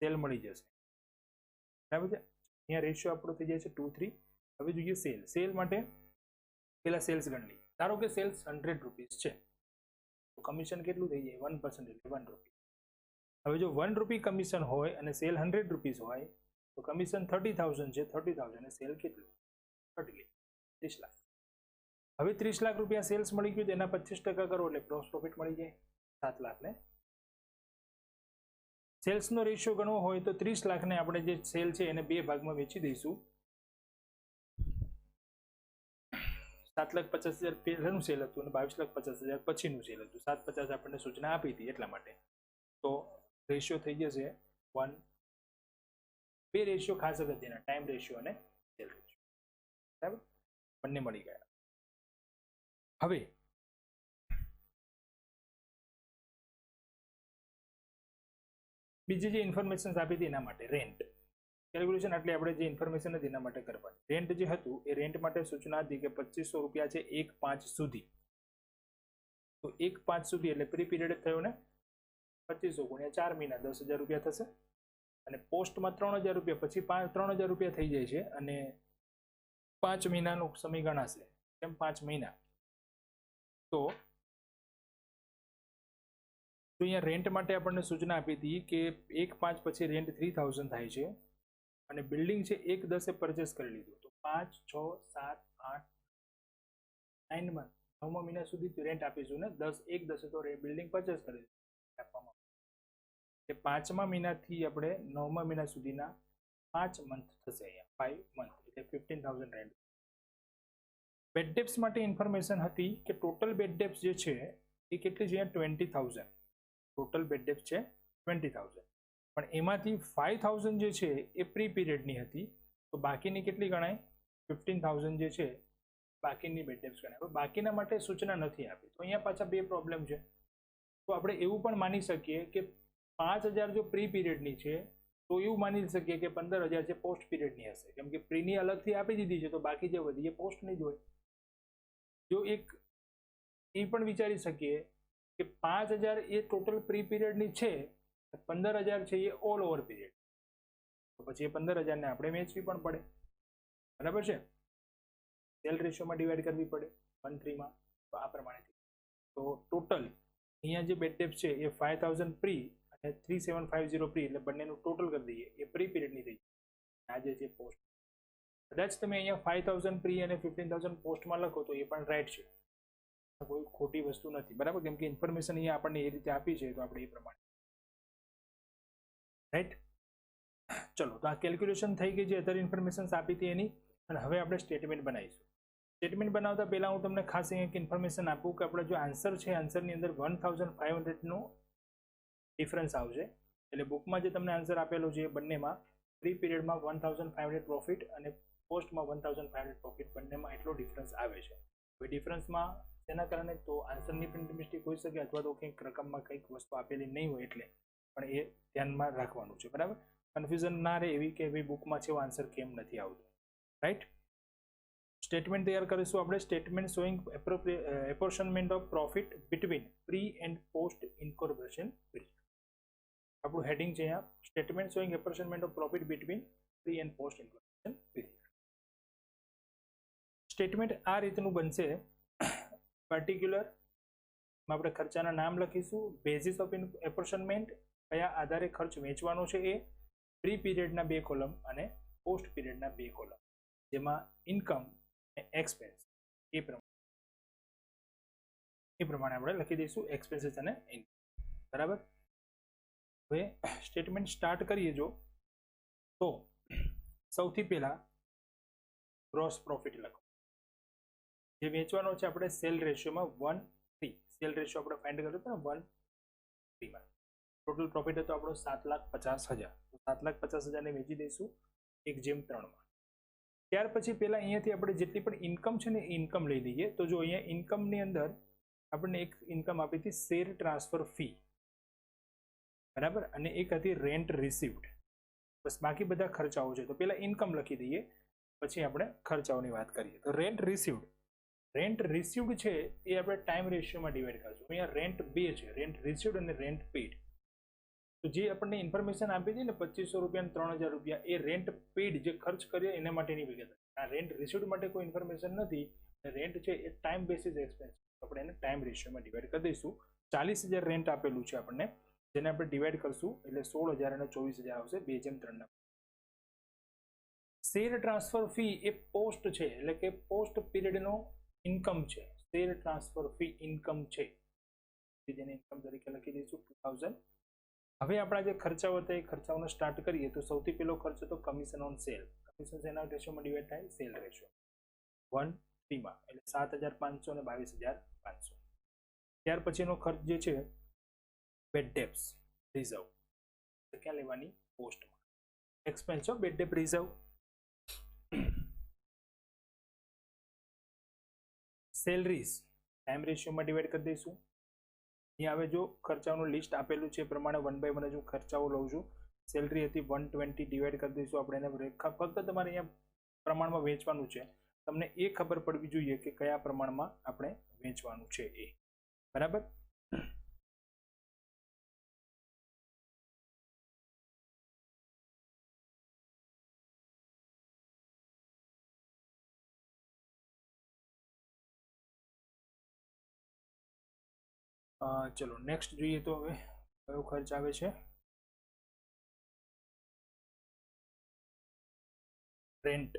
સેલ મળી જશે. બરાબર છે. અહીંયા રેશિયો આપણો થઈ જાય છે 2:3. હવે જોઈએ સેલ. સેલ માટે પેલા સેલ્સ ગણી લઈએ. ધારો કે સેલ્સ 100 રૂપીસ છે તો કમિશન કેટલું થઈ જાય? 1% એટલે 1 રૂપી. હવે જો 1 રૂપી કમિશન હોય અને સેલ 100 રૂપીસ હોય તો કમિશન 30,000 છે. 30,000 અને સેલ કેટલું? 30 લાખ. હવે 30 લાખ રૂપિયા સેલ્સ મળી ગયું તો એના 25% કરો એટલે ગ્રોસ પ્રોફિટ મળી જાય 7 લાખ ને. સેલ્સનો રેશિયો ગણવો હોય તો 30 લાખને આપણે જે સેલ છે એને 2 ભાગમાં વેચી દઈશું. 7,50,000 પહેલાનું સેલ હતું અને 22,50,000 પછીનું સેલ હતું. 750 આપણને સૂચના આપી હતી એટલા માટે. તો રેશિયો થઈ જશે 1. 2 રેશિયો ખાસ અગત્યના, ટાઈમ રેશિયો અને સેલ રેશિયો. બરાબર, બંને મળી ગયા. હવે બીજી જે ઇન્ફોર્મેશન આપી હતી એના માટે રેન્ટ. કેલ્ક્યુલેશન આટલી આપણે જે ઇન્ફોર્મેશન હતી એના માટે કરવાની. રેન્ટ જે હતું એ રેન્ટ માટે સૂચના હતી કે 2500 રૂપિયા છે 1/5 સુધી. તો 1/5 સુધી એટલે પ્રી પીરિયડ થયો ને 2500 ગુણ્યા 4 મહિના 10,000 રૂપિયા થશે. અને પોસ્ટમાં 3,000 રૂપિયા, પછી 3,000 રૂપિયા થઈ જાય છે અને 5 મહિનાનો સમય ગણાશે. કેમ 5 મહિના? તો અહીંયા રેન્ટ માટે આપણને સૂચના આપી હતી કે 1/5 પછી રેન્ટ 3000 થાય છે અને બિલ્ડિંગ છે 1/10 પરચેસ કરી લીધું. તો 5, 6, 7, 8, 9 મંથ 9મા મહિના સુધી રેન્ટ આપીશું ને 1/10 તો બિલ્ડિંગ પરચેસ કરી આપવામાં એટલે 5મા મહિનાથી આપણે 9મા મહિના સુધીના 5 મંથ થશે. અહીંયા 5 મંથ એટલે 15,000 રેન્ટ. બેડ ડેપ્સ માટે ઇન્ફોર્મેશન હતી કે ટોટલ બેડ ડેપ્સ જે છે એ કેટલી છે? 20,000 ટોટલ બેડ ડેપ્સ છે 20,000, પણ એમાંથી 5,000 જે છે એ પ્રી પીરિયડની હતી. તો બાકીની કેટલી ગણાય? 15,000 જે છે બાકીની બેડ ડેપ્સ ગણાય. બાકીના માટે સૂચના નથી આપી. તો અહીંયા પાછા બે પ્રોબ્લેમ છે. તો આપણે એવું પણ માની શકીએ કે 5,000 જો પ્રી પીરિયડની છે તો એવું માની શકીએ કે 15,000 જે પોસ્ટ પીરિયડની હશે, કેમ કે પ્રીની અલગથી આપી દીધી છે તો બાકી જે વધી એ પોસ્ટની જ હોય. જો એક એ પણ વિચારી શકીએ કે 5,000 એ ટોટલ પ્રી પીરિયડની છે, 15,000 છે એ ઓલ ઓવર પીરિયડ, તો પછી એ 15,000 ને આપણે વેચવી પણ પડે. બરાબર છે? સેલ રેશિયોમાં ડિવાઈડ કરવી પડે 1/3માં. તો આ પ્રમાણે તો ટોટલ અહીંયા જે બેડ ડેપ્સ છે એ 5,000 પ્રી અને 3,750 પ્રી, એટલે બંનેનું ટોટલ કરી દઈએ એ પ્રી પીરિયડની થઈ. આ જે છે પોસ્ટ. કદાચ તમે અહીંયા 5,000 પ્રી અને 15,000 પોસ્ટમાં લખો તો એ પણ રાઈટ છે, કોઈ ખોટી વસ્તુ નથી. બરાબર? કેમ કે ઇન્ફોર્મેશન અહીંયા આપણને એ રીતે આપી છે તો આપણે એ પ્રમાણે રાઈટ. ચલો, તો આ કેલ્ક્યુલેશન થઈ ગઈ, જે અત્યારે ઇન્ફોર્મેશન આપી હતી એની. અને હવે આપણે સ્ટેટમેન્ટ બનાવીશું. સ્ટેટમેન્ટ બનાવતા પહેલા હું તમને ખાસ અહીંયા ઇન્ફોર્મેશન આપું કે આપણે જો આન્સર છે, આન્સરની અંદર 1,500નો ડિફરન્સ આવશે. એટલે બુકમાં જે તમને આન્સર આપેલો છે એ બંનેમાં પ્રી પીરિયડમાં 1,500 પ્રોફિટ અને પોસ્ટમાં 1,500 પ્રોફિટ, બંનેમાં એટલો ડિફરન્સ આવે છે. હવે ડિફરન્સમાં તેના કારણે તો આન્સરની પ્રિન્ટ મિસ્ટેક હોઈ શકે અથવા તો કંઈક રકમમાં કંઈક વસ્તુ આપેલી નહીં હોય, એટલે પણ એ ધ્યાનમાં રાખવાનું છે. બરાબર? કન્ફ્યુઝન ના રહે એવી કે ભાઈ બુકમાં છે આન્સર કેમ નથી આવતો. રાઈટ? સ્ટેટમેન્ટ તૈયાર કરીશું આપણે. Statement showing apportionment of profit between pre and post incorporation period. આપણું હેડિંગ છે અહીંયા, statement showing apportionment of profit between pre and post incorporation period. Statement આ રીતનું બનશે. પર્ટિક્યુલર આપણે ખર્ચાના નામ લખીશું, બેઝિસ ઓફ એપોર્શનમેન્ટ, કયા આધારે ખર્ચ વેચવાનો છે એ, પ્રી પીરિયડના 2 કોલમ અને પોસ્ટ પીરિયડના 2 કોલમ, જેમાં ઇન્કમ અને એક્સપેન્સ એ પ્રમાણે આપણે લખી દઈશું, એક્સપેન્સીસ અને ઇન્કમ. બરાબર? હવે સ્ટેટમેન્ટ સ્ટાર્ટ કરીએ જો, તો સૌથી પહેલા ગ્રોસ પ્રોફિટ લખો. જે વેચવાનો છે આપણે સેલ રેશિયોમાં 1:3. સેલ રેશિયો આપણે ફાઇન્ડ કર્યો હતો ને 1:3માં. ટોટલ પ્રોફિટ હતો આપણો 7,50,000. તો 7,50,000 ને વેચી દઈશું 1/3માં. ત્યાર પછી પહેલા અહીંયાથી આપણે જેટલી પણ ઇન્કમ છે ને એ ઇન્કમ લઈ લઈએ. તો જો અહીંયા ઇન્કમની અંદર આપણને એક ઇન્કમ આપી હતી શેર ટ્રાન્સફર ફી. બરાબર? અને એક હતી રેન્ટ રિસીવ્ડ. બસ બાકી બધા ખર્ચાઓ છે. તો પહેલા ઇન્કમ લખી દઈએ, પછી આપણે ખર્ચાઓની વાત કરીએ. તો રેન્ટ રિસીવ્ડ છે એ આપણે ટાઈમ રેશિયોમાં ડિવાઈડ કરીશું. અહીંયા રેન્ટ 2 છે, રેન્ટ રિસીવ્ડ અને રેન્ટ પેઇડ. તો જે આપણને ઇન્ફોર્મેશન આપી હતી ને 2,500 રૂપિયા અને 3,000 રૂપિયા, એ રેન્ટ પેઇડ જે ખર્ચ કરીએ એના માટેની વિગત. આ રેન્ટ રિસીવ્ડ માટે કોઈ ઇન્ફોર્મેશન નથી. રેન્ટ છે એ ટાઈમ બેસિસ એક્સપેન્સ, આપણે એને ટાઈમ રેશિયોમાં ડિવાઈડ કરી દઈશું. 40,000 રેન્ટ આપેલું છે આપણને, જેને આપણે ડિવાઈડ કરશું એટલે 16,000 અને 24,000 આવશે 2/3. શેર ટ્રાન્સફર ફી એ પોસ્ટ છે, એટલે કે પોસ્ટ પીરિયડનો ઇન્કમ છે. શેર ટ્રાન્સફર ફી ઇન્કમ છે, જેને ઇન્કમ તરીકે લખી દઈશું 2,000. હવે આપણા જે ખર્ચાઓ હતા એ ખર્ચાઓને સ્ટાર્ટ કરીએ. તો સૌથી પહેલો ખર્ચ હતો કમિશન ઓન સેલ. કમિશન શેના રેશિયોમાં ડિવાઈડ થાય? સેલ રેશિયો 1:3માં, એટલે 7,500 અને 22,500. ત્યાર પછીનો ખર્ચ જે છે બેડ ડેપ્સ રિઝર્વ, ક્યાં લેવાની? પોસ્ટમાં. Expense of bad debts reserve. Salaries time રેશિયોમાં ડિવાઈડ કરી દઈશું. અહીંયા હવે જો ખર્ચાઓનું લિસ્ટ આપેલું છે એ પ્રમાણે 1 by 1 જ હું ખર્ચાઓ લઉં છું. સેલરી હતી 120 ડિવાઈડ કરી દઈશું આપણે એને. ફક્ત તમારે અહીંયા પ્રમાણમાં વેચવાનું છે. તમને એ ખબર પડવી જોઈએ કે કયા પ્રમાણમાં આપણે વેચવાનું છે એ. બરાબર. ચલો નેક્સ્ટ જોઈએ તો હવે કયો ખર્ચ આવે છે. Rent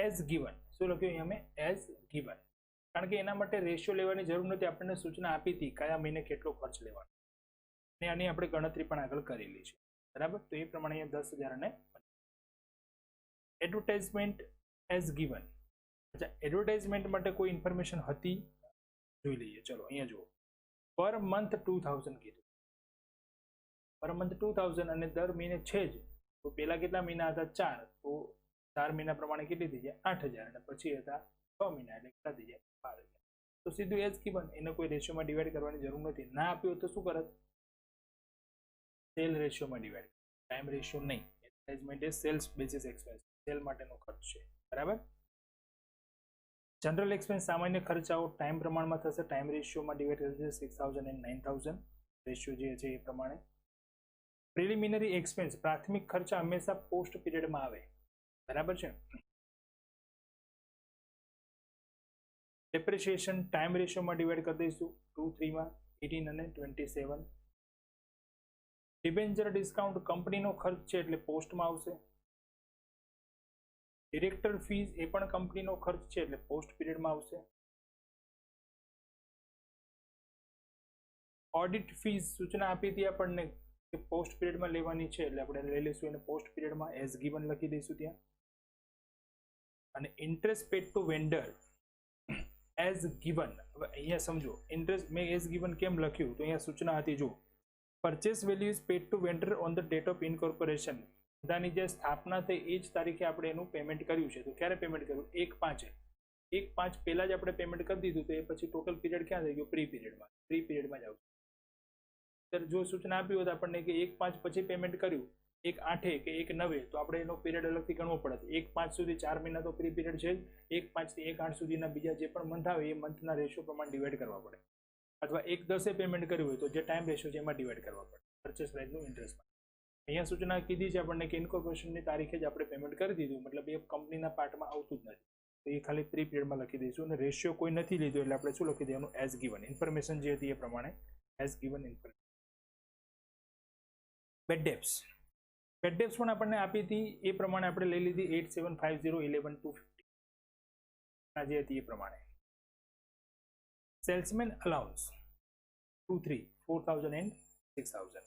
as given. શું લખ્યું અહીંયા મેં? As given. કારણ કે એના માટે રેશિયો લેવાની જરૂર નથી. આપણને સૂચના આપી હતી કયા મહિને કેટલો ખર્ચ લેવાનો, અને આની આપણે ગણતરી પણ આગળ કરેલી છે. બરાબર. તો એ પ્રમાણે અહીંયા 10,000 અને એડવર્ટાઇઝમેન્ટ એઝ ગિવન. અચ્છા, એડવર્ટાઇઝમેન્ટ માટે કોઈ ઇન્ફોર્મેશન હતી? જોઈ લઈએ. ચલો અહીંયા જુઓ. પર મંથ 2000 કીધું. પર મંથ 2000 અને દર મહિને છે જ. તો પેલા કેટલા મહિના હતા? 4. તો 4 મહિના પ્રમાણે કેટલી થઈ જાય? 8,000. અને પછી હતા 6 મહિના એટલે કેટલા થઈ જાય? 12,000. તો સીધું એજ ગિવન. એને કોઈ રેશિયોમાં ડિવાઈડ કરવાની જરૂર નથી. ના આપ્યું તો શું કરત? સેલ રેશિયોમાં ડિવાઈડ. ટાઈમ રેશિયો નહીં. એડવર્ટાઇઝમેન્ટ એ સેલ્સ બેસિસ એક્સપેન્સ, સેલ માટેનો ખર્ચ છે. બરાબર. જનરલ એક્સપેન્સ સામાન્ય ખર્ચાઓ ટાઈમ પ્રમાણમાં થશે. ટાઈમ રેશિયોમાં ડિવાઈડ થશે 6,000 અને 9,000 રેશિયો જે છે એ પ્રમાણે. પ્રિલિમિનરી એક્સપેન્સ પ્રાથમિક ખર્ચા હંમેશા પોસ્ટ પીરિયડમાં આવે. બરાબર છે. ડેપ્રિસિએશન ટાઈમ રેશિયોમાં ડિવાઈડ કરી દઈશું 2, 3 માં 18 અને 27. ડિબેન્ચર ડિસ્કાઉન્ટ કંપનીનો ખર્ચ છે એટલે પોસ્ટમાં આવશે. ડિરેક્ટર ફીસ એ પણ કંપનીનો ખર્ચ છે એટલે પોસ્ટ પીરિયડમાં આવશે. ઓડિટ ફીસ સૂચના આપી હતી આપણને કે પોસ્ટ પીરિયડમાં લેવાની છે એટલે આપણે લઈ લઈશું એને પોસ્ટ પીરિયડમાં એઝ ગિવન લખી દઈશું ત્યાં. અને interest paid to vendor as given. હવે અહીંયા સમજો ઇન્ટરેસ્ટ મેં એઝ ગિવન કેમ લખ્યું તો અહીંયા સૂચના હતી જો purchase value is paid to vendor on the date of incorporation. બધાની જે સ્થાપના થઈ એ જ તારીખે આપણે એનું પેમેન્ટ કર્યું છે. તો ક્યારે પેમેન્ટ કર્યું? 1/5. 1/5 પહેલા જ આપણે પેમેન્ટ કરી દીધું તો એ પછી ટોટલ પીરિયડ ક્યાં થઈ ગયો? પ્રી પીરિયડમાં. પ્રી પીરિયડમાં જ આવશે. જો સૂચના આપી હોત આપણને કે 1/5 પછી પેમેન્ટ કર્યું 1/8 કે 1/9 તો આપણે એનો પીરિયડ અલગથી ગણવો પડે. 1/5 સુધી 4 મહિના તો પ્રી પીરિયડ છે જ. 1/5 થી 1/8 સુધીના બીજા જે પણ મંથ આવે એ મંથના રેશિયો પ્રમાણે ડિવાઈડ કરવા પડે. અથવા 1/10 પેમેન્ટ કર્યું હોય તો જે ટાઈમ રેશિયો છે એમાં ડિવાઈડ કરવા પડે પરચેસ પ્રાઇસનું ઇન્ટરેસ્ટ. અહીંયા સૂચના કીધી છે આપણને કે ઇન્કોર્પોરેશનની તારીખે જ આપણે પેમેન્ટ કરી દીધું, મતલબ એ કંપનીના પાર્ટમાં આવતું જ નથી. તો એ ખાલી પ્રી પીરિયડમાં લખી દઈશું. અને રેશિયો કોઈ નથી લીધો એટલે આપણે શું લખી દેવાનું? As given. ઇન્ફોર્મેશન જે હતી એ પ્રમાણે as given information. Bad debts. Bad debts પણ આપણને આપી હતી એ પ્રમાણે આપણે લઈ લીધી 875011,250 આ જે હતી એ પ્રમાણે. Salesman allowance 2, 3, 4,000 and 6,000.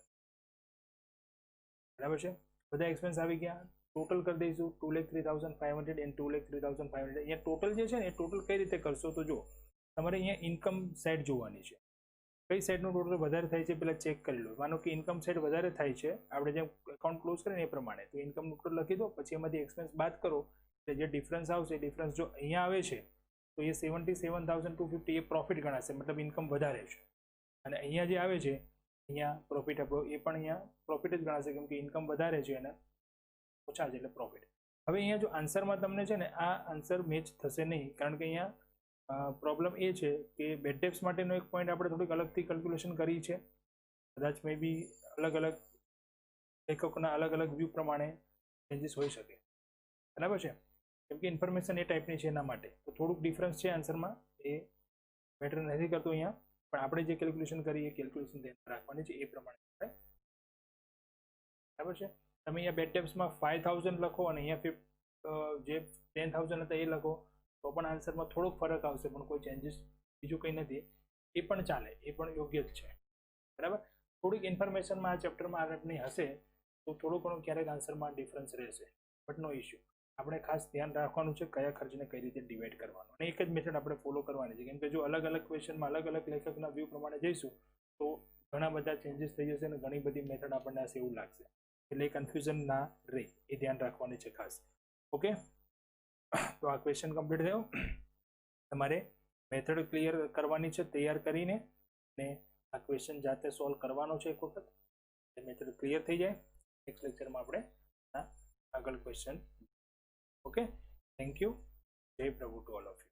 બરાબર છે. બધા એક્સપેન્સ આવી ગયા. ટોટલ કરી દઈશું 2,03,500 and 2,03,500. અહીંયા ટોટલ જે છે ને એ ટોટલ કઈ રીતે કરશો તો જો તમારે અહીંયા ઇન્કમ સાઇડ જોવાની છે. કઈ સાઇડનું ટોટલ વધારે થાય છે પેલા ચેક કરી લો. માનો કે ઇન્કમ સાઇડ વધારે થાય છે આપણે જેમ એકાઉન્ટ ક્લોઝ કરીને એ પ્રમાણે તો ઇન્કમનું ટોટલ લખી દો. પછી એમાંથી એક્સપેન્સ બાદ કરો એટલે જે ડિફરન્સ આવશે ડિફરન્સ જો અહીંયા આવે છે તો એ 77,250 એ પ્રોફિટ ગણાશે, મતલબ ઇન્કમ વધારે છે. અને અહીંયા જે આવે છે અહીંયા પ્રોફિટ આપણો એ પણ અહીંયા પ્રોફિટ જ ગણાશે કેમ કે ઇન્કમ વધારે છે અને ઓછા છે એટલે પ્રોફિટ. હવે અહીંયા જો આન્સરમાં તમને છે ને આ આન્સર મેચ થશે નહીં કારણ કે અહીંયા પ્રોબ્લેમ એ છે કે બેડ ડેપ્સ માટેનો એક પોઈન્ટ આપણે થોડીક અલગથી કેલ્ક્યુલેશન કરી છે. કદાચ મે બી અલગ અલગ લેખકોના અલગ અલગ વ્યૂ પ્રમાણે ચેન્જીસ હોઈ શકે. બરાબર છે. કેમ કે ઇન્ફોર્મેશન એ ટાઈપની છે એના માટે તો થોડુંક ડિફરન્સ છે આન્સરમાં. એ મેટર નથી કરતો અહીંયા, પણ આપણે જે કેલ્ક્યુલેશન કરી એ કેલ્ક્યુલેશન ધ્યાન રાખવાની છે એ પ્રમાણે. બરાબર છે. તમે અહીંયા બેડ ડેપ્સમાં 5,000 લખો અને અહીંયા જે 10,000 હતા એ લખો તો પણ આન્સરમાં થોડોક ફરક આવશે, પણ કોઈ ચેન્જીસ બીજું કંઈ નથી. એ પણ ચાલે, એ પણ યોગ્ય જ છે. બરાબર. થોડીક ઇન્ફોર્મેશનમાં આ ચેપ્ટરમાં આપણી હશે તો થોડું ઘણું ક્યારેક આન્સરમાં ડિફરન્સ રહેશે, બટ નો ઇશ્યુ. આપણે ખાસ ધ્યાન રાખવાનું છે કયા ખર્ચને કઈ રીતે ડિવાઈડ કરવાનો અને એક જ મેથડ આપણે ફોલો કરવાની છે. કેમ કે જો અલગ અલગ ક્વેશ્ચનમાં અલગ અલગ લેખકના વ્યૂ પ્રમાણે જઈશું તો ઘણા બધા ચેન્જીસ થઈ જશે અને ઘણી બધી મેથડ આપણને હશે એવું લાગશે. એટલે કન્ફ્યુઝન ના રહે એ ધ્યાન રાખવાની છે ખાસ. ઓકે, તો આ ક્વેશ્ચન કમ્પ્લીટ થયો. તમારે મેથડ ક્લિયર કરવાની છે તૈયાર કરીને અને આ ક્વેશ્ચન જાતે સોલ્વ કરવાનો છે એક વખત. એ મેથડ ક્લિયર થઈ જાય નેક્સ્ટ લેક્ચરમાં આપણે આગળ ક્વેશ્ચન. Okay, thank you. જય પ્રભુ ટુ ઓલ ઓફ યુ.